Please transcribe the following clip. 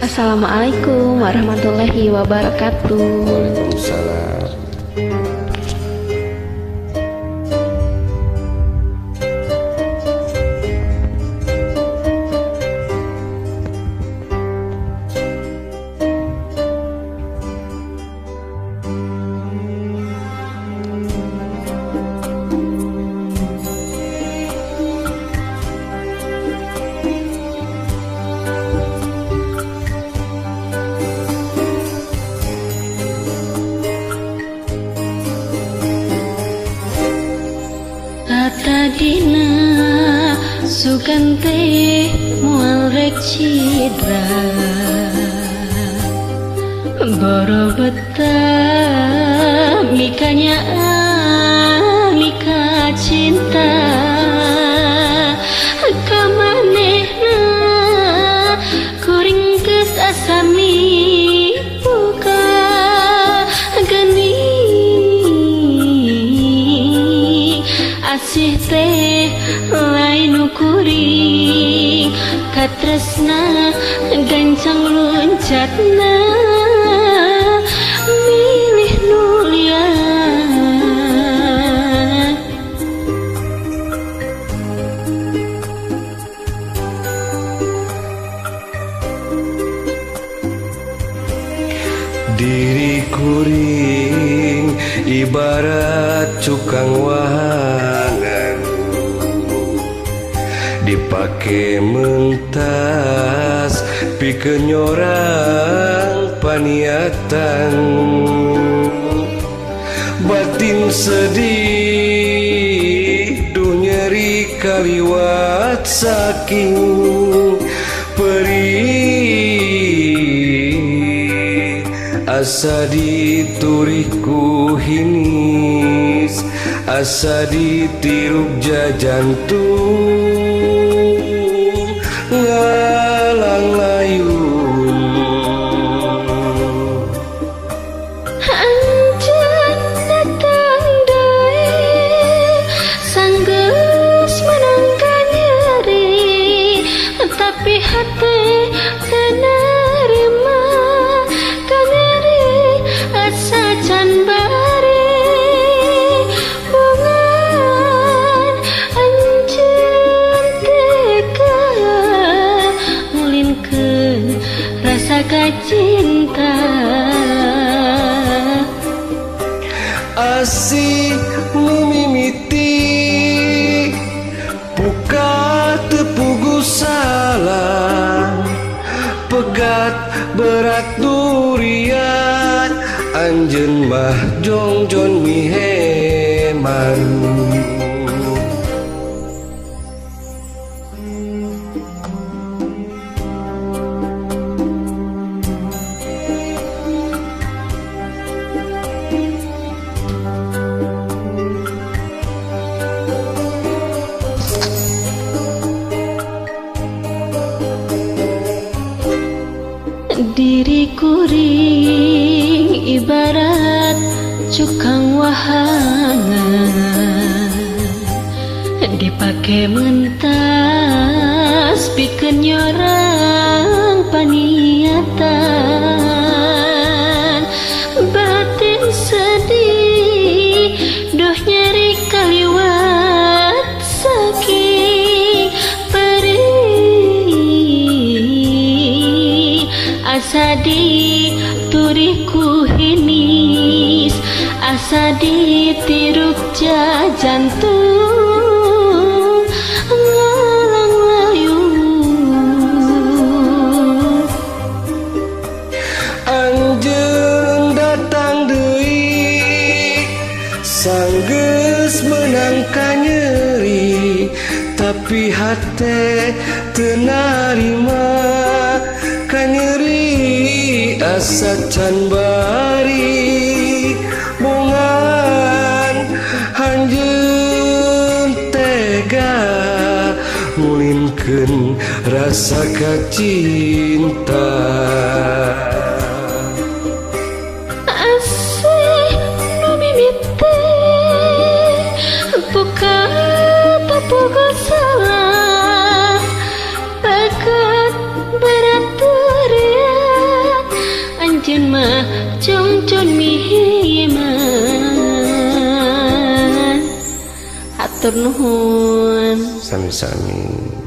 Assalamualaikum warahmatullahi wabarakatuh. Waalaikumsalam. Dina sugante mual rek cidra boro betah mikanya mika cinta kamanehna kuring geus asami buka geni asih teh lain kuring katresna gancang loncatna milih nulia Diri kuring ibarat cukang wahangan dipake mentas pikeun nyorang paniatan batin sedih duh nyeri kaliwat saking perih asa diturihku hinis asa ditiruk jajantung ngalang layung anjeun datang deui sanggeus menangkan nyeri tapi hati teu narima ka nyeri asa can bari bungan anjeun tega ngulinkeun rasa kacinta asih mimiti puka tepugu salah pegat berat durian anjeun mah jongjon miheman diri kuring ibarat cukang wahangan dipake mentas pikeun nyorang paniatan batin sedih doh nyeri kaliwat saking perih asa diturihku hinis asa ditiruk jajantung ngalang layung anjeun datang deui sanggeus menang ka nyeri tapi hate teu narima ka nyeri asa can bari bungan anjeun tega ngulinkeun rasa kacinta asih nu mimiti buka tepugu salah Ayeun mah congcon mihiman. Hatur nuhun. Sami-sami.